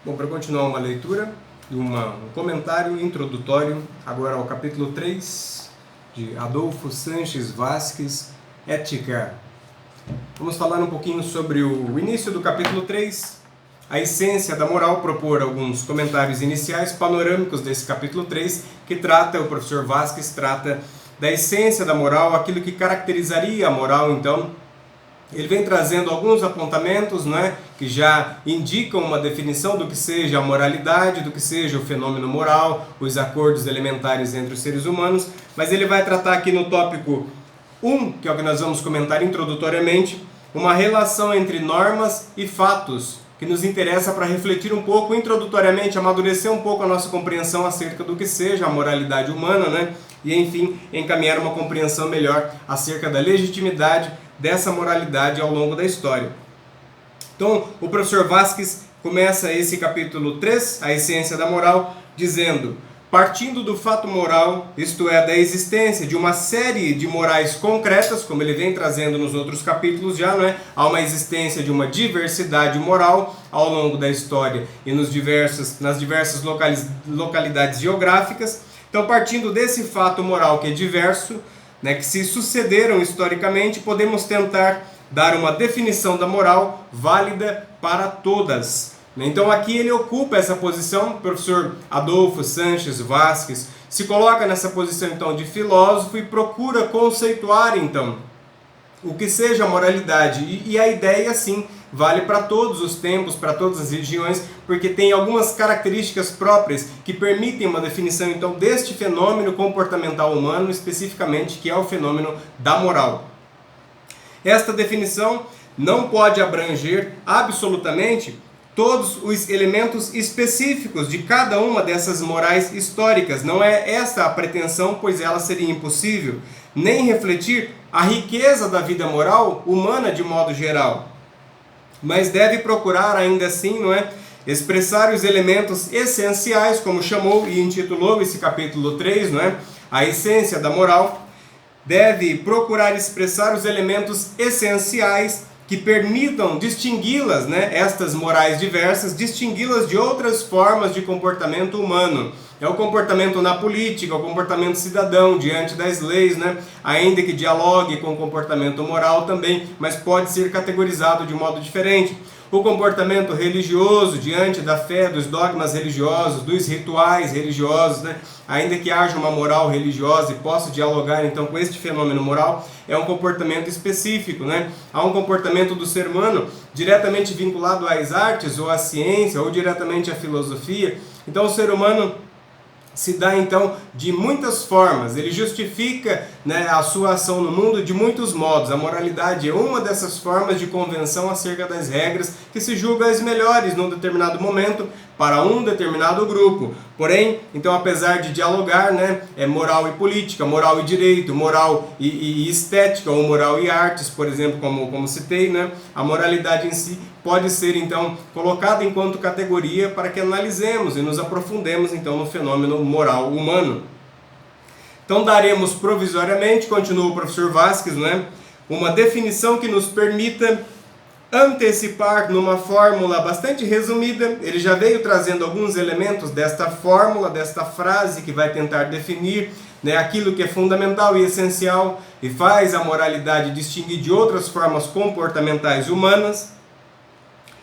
Bom, para continuar uma leitura e um comentário introdutório, agora ao capítulo 3 de Adolfo Sanches Vasques, Ética. Vamos falar um pouquinho sobre o início do capítulo 3, a essência da moral, propor alguns comentários iniciais panorâmicos desse capítulo 3, que o professor Vasques trata da essência da moral, aquilo que caracterizaria a moral, então. Ele vem trazendo alguns apontamentos, que já indicam uma definição do que seja a moralidade, do que seja o fenômeno moral, os acordos elementares entre os seres humanos, mas ele vai tratar aqui no tópico 1, que é o que nós vamos comentar introdutoriamente, uma relação entre normas e fatos, que nos interessa para refletir um pouco, introdutoriamente, amadurecer um pouco a nossa compreensão acerca do que seja a moralidade humana, e enfim, encaminhar uma compreensão melhor acerca da legitimidade dessa moralidade ao longo da história. Então, o professor Vasques começa esse capítulo 3, a essência da moral, dizendo: partindo do fato moral, isto é, da existência de uma série de morais concretas, como ele vem trazendo nos outros capítulos já, há uma existência de uma diversidade moral ao longo da história e nas diversas localidades geográficas. Então, partindo desse fato moral que é diverso, que se sucederam historicamente, podemos tentar dar uma definição da moral válida para todas. Então aqui ele ocupa essa posição, o professor Adolfo Sanches Vasques se coloca nessa posição então de filósofo e procura conceituar então o que seja a moralidade. E a ideia sim vale para todos os tempos, para todas as regiões, porque tem algumas características próprias que permitem uma definição então deste fenômeno comportamental humano, especificamente, que é o fenômeno da moral. Esta definição não pode abranger absolutamente todos os elementos específicos de cada uma dessas morais históricas. Não é essa a pretensão, pois ela seria impossível, nem refletir a riqueza da vida moral humana de modo geral. Mas deve procurar ainda assim, expressar os elementos essenciais, como chamou e intitulou esse capítulo 3, a essência da moral. Deve procurar expressar os elementos essenciais que permitam distingui-las, estas morais diversas, distingui-las de outras formas de comportamento humano. É o comportamento na política, o comportamento cidadão diante das leis, ainda que dialogue com o comportamento moral também, mas pode ser categorizado de modo diferente. O comportamento religioso diante da fé, dos dogmas religiosos, dos rituais religiosos, ainda que haja uma moral religiosa e possa dialogar então com este fenômeno moral, é um comportamento específico. Há um comportamento do ser humano diretamente vinculado às artes ou à ciência ou diretamente à filosofia. Então o ser humano se dá então de muitas formas, ele justifica a sua ação no mundo de muitos modos. A moralidade é uma dessas formas de convenção acerca das regras que se julga as melhores num determinado momento para um determinado grupo. Porém, então, apesar de dialogar, é moral e política, moral e direito, moral e estética, ou moral e artes, por exemplo, como citei, a moralidade em si pode ser então colocada enquanto categoria para que analisemos e nos aprofundemos então no fenômeno moral humano. Então daremos provisoriamente, continua o professor Vasques, uma definição que nos permita antecipar numa fórmula bastante resumida. Ele já veio trazendo alguns elementos desta fórmula, desta frase que vai tentar definir aquilo que é fundamental e essencial e faz a moralidade distinguir de outras formas comportamentais humanas.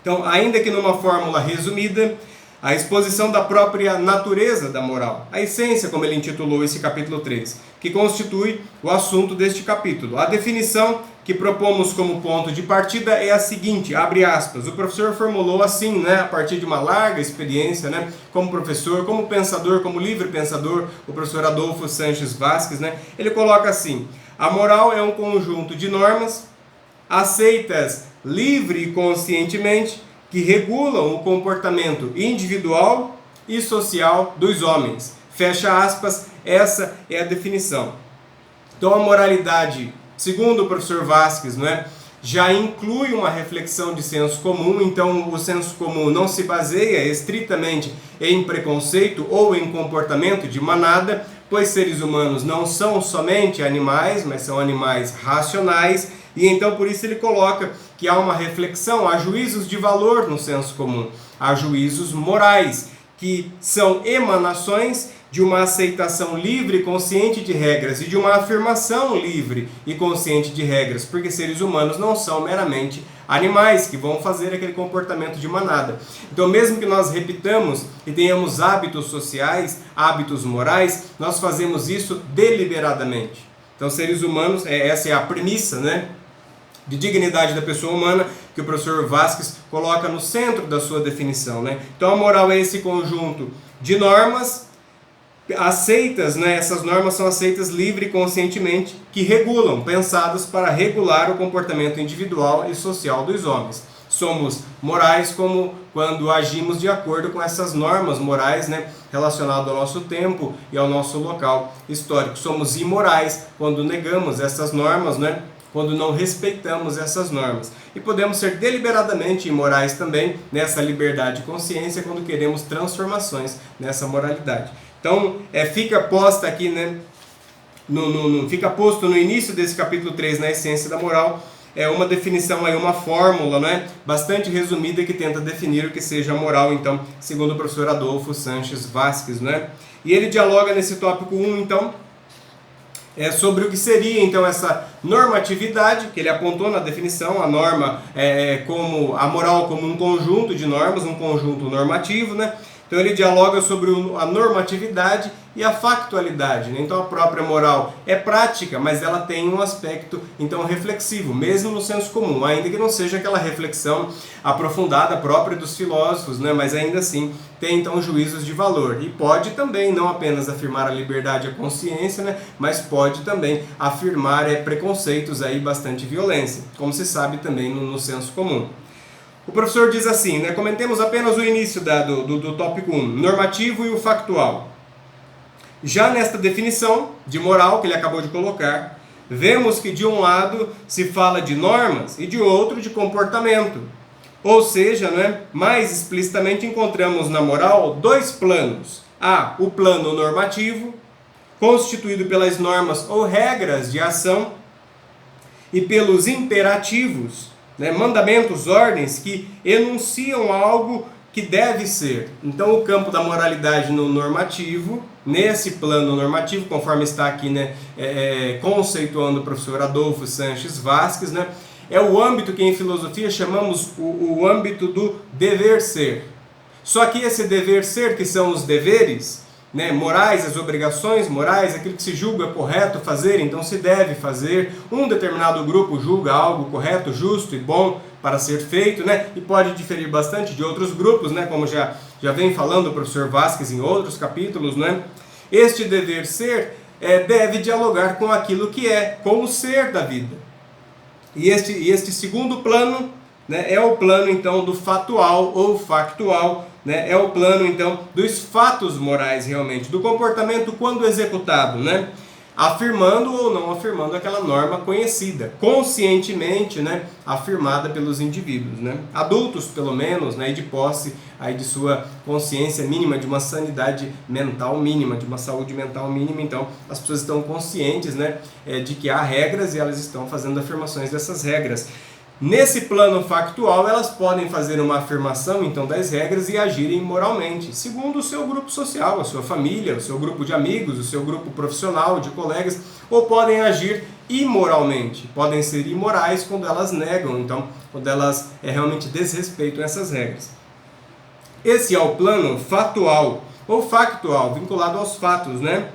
Então, ainda que numa fórmula resumida, a exposição da própria natureza da moral, a essência, como ele intitulou esse capítulo 3, que constitui o assunto deste capítulo. A definição que propomos como ponto de partida é a seguinte, abre aspas, o professor formulou assim, a partir de uma larga experiência, como professor, como pensador, como livre pensador, o professor Adolfo Sanches Vasques, ele coloca assim: a moral é um conjunto de normas aceitas livre e conscientemente, que regulam o comportamento individual e social dos homens. Fecha aspas, essa é a definição. Então a moralidade, segundo o professor Vasques, já inclui uma reflexão de senso comum. Então o senso comum não se baseia estritamente em preconceito ou em comportamento de manada, pois seres humanos não são somente animais, mas são animais racionais. E então por isso ele coloca que há uma reflexão, há juízos de valor no senso comum, há juízos morais, que são emanações de uma aceitação livre e consciente de regras e de uma afirmação livre e consciente de regras, porque seres humanos não são meramente animais que vão fazer aquele comportamento de manada. Então, mesmo que nós repitamos e tenhamos hábitos sociais, hábitos morais, nós fazemos isso deliberadamente. Então, seres humanos, essa é a premissa, né, de dignidade da pessoa humana que o professor Vasquez coloca no centro da sua definição, né? Então, a moral é esse conjunto de normas aceitas, né? Essas normas são aceitas livre e conscientemente, que regulam, pensadas para regular o comportamento individual e social dos homens. Somos morais como quando agimos de acordo com essas normas morais, né, relacionadas ao nosso tempo e ao nosso local histórico. Somos imorais quando negamos essas normas, né, quando não respeitamos essas normas. E podemos ser deliberadamente imorais também nessa liberdade de consciência quando queremos transformações nessa moralidade. Então, fica posta aqui, né, fica posto no início desse capítulo 3, na essência da moral, uma definição, aí, uma fórmula, né, bastante resumida que tenta definir o que seja a moral, então, segundo o professor Adolfo Sanches Vasquez, né? E ele dialoga nesse tópico 1, então, sobre o que seria então essa normatividade, que ele apontou na definição, a norma como a moral como um conjunto de normas, um conjunto normativo, né? Então ele dialoga sobre a normatividade e a factualidade, né? Então a própria moral é prática, mas ela tem um aspecto então reflexivo, mesmo no senso comum, ainda que não seja aquela reflexão aprofundada própria dos filósofos, né? Mas ainda assim tem então juízos de valor e pode também não apenas afirmar a liberdade e a consciência, né? Mas pode também afirmar preconceitos aí, bastante violência, como se sabe também no senso comum. O professor diz assim, né, comentemos apenas o início do tópico 1, normativo e o factual. Já nesta definição de moral que ele acabou de colocar, vemos que de um lado se fala de normas e de outro de comportamento. Ou seja, né, mais explicitamente encontramos na moral dois planos. Há o plano normativo, constituído pelas normas ou regras de ação, e pelos imperativos, né, mandamentos, ordens que enunciam algo que deve ser. Então, o campo da moralidade no normativo, nesse plano normativo, conforme está aqui, né, conceituando o professor Adolfo Sanches Vasquez, né, é o âmbito que em filosofia chamamos o âmbito do dever ser. Só que esse dever ser, que são os deveres, né, morais, as obrigações morais, aquilo que se julga correto fazer, então se deve fazer. Um determinado grupo julga algo correto, justo e bom para ser feito, né, e pode diferir bastante de outros grupos, né, como já vem falando o professor Vasquez em outros capítulos, né. Este dever ser deve dialogar com aquilo que com o ser da vida. E este segundo plano, né, é o plano então do fatual ou factual, né, é o plano então dos fatos morais realmente, do comportamento quando executado, né, afirmando ou não afirmando aquela norma conhecida, conscientemente, né, afirmada pelos indivíduos, né, adultos pelo menos, né, e de posse aí de sua consciência mínima, de uma sanidade mental mínima, de uma saúde mental mínima. Então as pessoas estão conscientes, né, de que há regras e elas estão fazendo afirmações dessas regras. Nesse plano factual, elas podem fazer uma afirmação então das regras e agirem moralmente, segundo o seu grupo social, a sua família, o seu grupo de amigos, o seu grupo profissional, de colegas, ou podem agir imoralmente, podem ser imorais quando elas negam, então, quando elas realmente desrespeitam essas regras. Esse é o plano fatual, ou factual, vinculado aos fatos, né?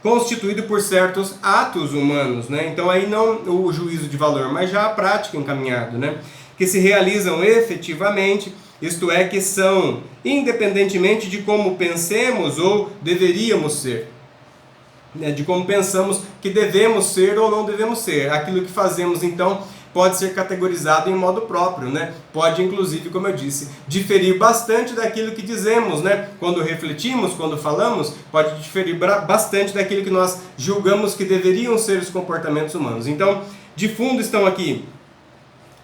Constituído por certos atos humanos, né? Então aí não o juízo de valor, mas já a prática encaminhada, né? Que se realizam efetivamente, isto é, que são independentemente de como pensemos ou deveríamos ser, né? De como pensamos que devemos ser ou não devemos ser. Aquilo que fazemos então pode ser categorizado em modo próprio, né? Pode, inclusive, como eu disse, diferir bastante daquilo que dizemos, né? Quando refletimos, quando falamos, pode diferir bastante daquilo que nós julgamos que deveriam ser os comportamentos humanos. Então, de fundo estão aqui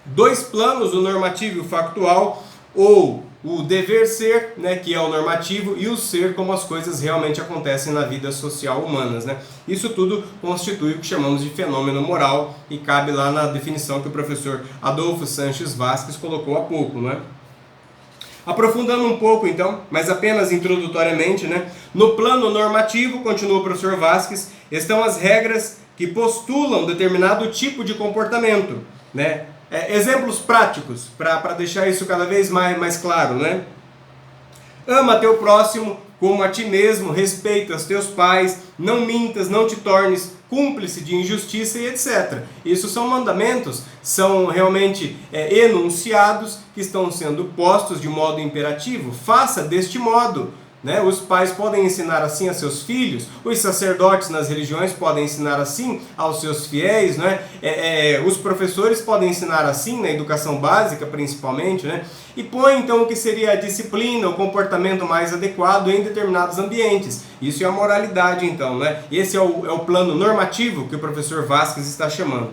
dois planos, o normativo e o factual, ou o dever ser, né, que é o normativo, e o ser como as coisas realmente acontecem na vida social humana, né? Isso tudo constitui o que chamamos de fenômeno moral e cabe lá na definição que o professor Adolfo Sanches Vasques colocou há pouco, né? Aprofundando um pouco então, mas apenas introdutoriamente, né? No plano normativo, continua o professor Vasques, estão as regras que postulam determinado tipo de comportamento, né? Exemplos práticos, para deixar isso cada vez mais claro, né? Ama teu próximo como a ti mesmo, respeita os teus pais, não mintas, não te tornes cúmplice de injustiça e etc. Isso são mandamentos, são realmente enunciados que estão sendo postos de modo imperativo. Faça deste modo. Né? Os pais podem ensinar assim a seus filhos, os sacerdotes nas religiões podem ensinar assim aos seus fiéis, né? Os professores podem ensinar assim na educação básica principalmente, né? E põe então o que seria a disciplina, o comportamento mais adequado em determinados ambientes. Isso é a moralidade então, né? Esse é o plano normativo que o professor Vasques está chamando.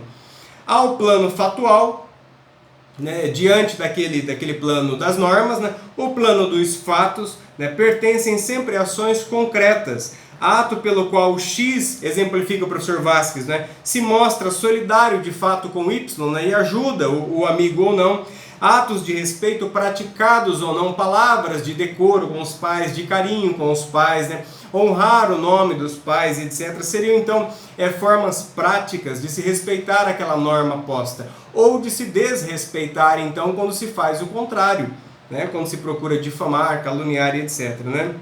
Ao plano fatual, né, diante daquele plano das normas, né, o plano dos fatos, né, pertencem sempre a ações concretas. Ato pelo qual o X, exemplifica o professor Vasques, né, se mostra solidário de fato com Y, né, e ajuda o amigo ou não. Atos de respeito praticados ou não, palavras de decoro com os pais, de carinho com os pais, né? Honrar o nome dos pais, etc. Seriam então formas práticas de se respeitar aquela norma posta, ou de se desrespeitar então quando se faz o contrário, né? Quando se procura difamar, caluniar, etc. Né?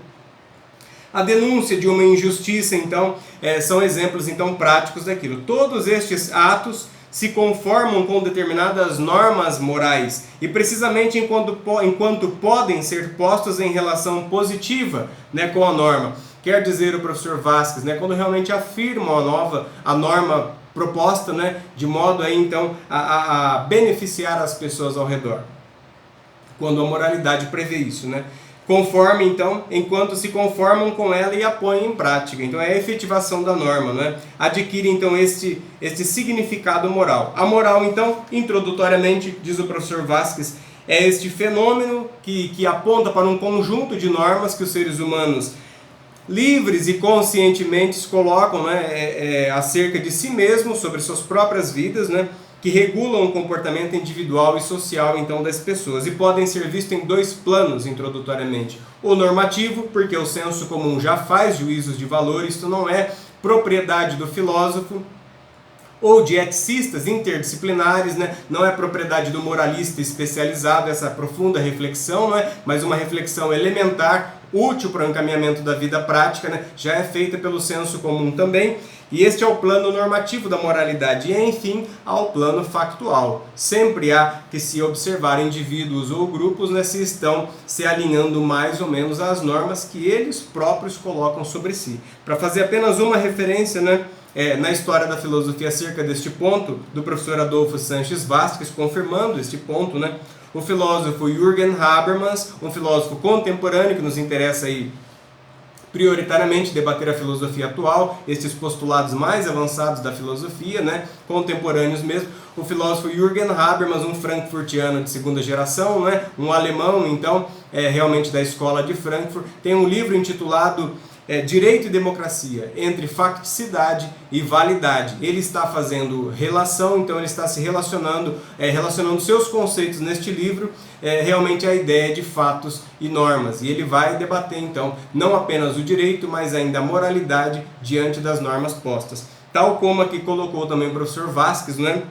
A denúncia de uma injustiça então são exemplos então práticos daquilo. Todos estes atos se conformam com determinadas normas morais e precisamente enquanto podem ser postos em relação positiva, né, com a norma. Quer dizer o professor Vasques, né, quando realmente afirmam a norma proposta, né, de modo aí, então, a beneficiar as pessoas ao redor. Quando a moralidade prevê isso, né? Conforme, então, enquanto se conformam com ela e a põem em prática. Então, é a efetivação da norma, né? Adquire, então, este significado moral. A moral, então, introdutoriamente, diz o professor Vasques, é este fenômeno que aponta para um conjunto de normas que os seres humanos, livres e conscientemente, colocam, né, acerca de si mesmos, sobre suas próprias vidas, né? Que regulam o comportamento individual e social então das pessoas e podem ser vistos em dois planos introdutoriamente. O normativo, porque o senso comum já faz juízos de valor, isto não é propriedade do filósofo ou de eticistas interdisciplinares, né? Não é propriedade do moralista especializado, essa profunda reflexão, não é? Mas uma reflexão elementar, útil para o encaminhamento da vida prática, né? Já é feita pelo senso comum também. E este é o plano normativo da moralidade. E, enfim, ao plano factual. Sempre há que se observar indivíduos ou grupos, né, se estão se alinhando mais ou menos às normas que eles próprios colocam sobre si. Para fazer apenas uma referência, né, na história da filosofia acerca deste ponto, do professor Adolfo Sanches Vasques, confirmando este ponto, né, o filósofo Jürgen Habermas, um filósofo contemporâneo que nos interessa aí prioritariamente debater a filosofia atual, estes postulados mais avançados da filosofia, né, contemporâneos mesmo. O filósofo Jürgen Habermas, um frankfurtiano de segunda geração, né, um alemão, então, realmente da escola de Frankfurt, tem um livro intitulado Direito e Democracia, entre facticidade e validade. Ele está fazendo relação, então ele está se relacionando seus conceitos neste livro, realmente a ideia de fatos e normas. E ele vai debater, então, não apenas o direito, mas ainda a moralidade diante das normas postas. Tal como aqui colocou também o professor Vasques, né?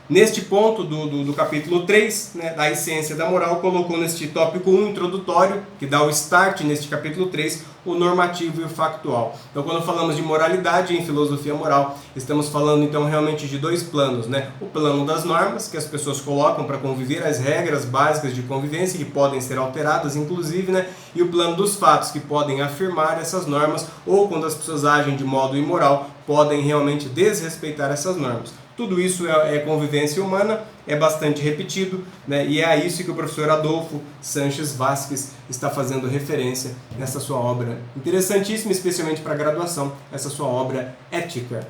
Neste ponto do capítulo 3, né, da essência da moral, colocou neste tópico 1 introdutório, que dá o start neste capítulo 3, o normativo e o factual. Então, quando falamos de moralidade em filosofia moral, estamos falando então realmente de dois planos, né? O plano das normas, que as pessoas colocam para conviver, as regras básicas de convivência, que podem ser alteradas inclusive, né? E o plano dos fatos, que podem afirmar essas normas, ou quando as pessoas agem de modo imoral, podem realmente desrespeitar essas normas. Tudo isso é convivência humana, é bastante repetido, né? E é a isso que o professor Adolfo Sanches Vasques está fazendo referência nessa sua obra interessantíssima, especialmente para a graduação, essa sua obra ética.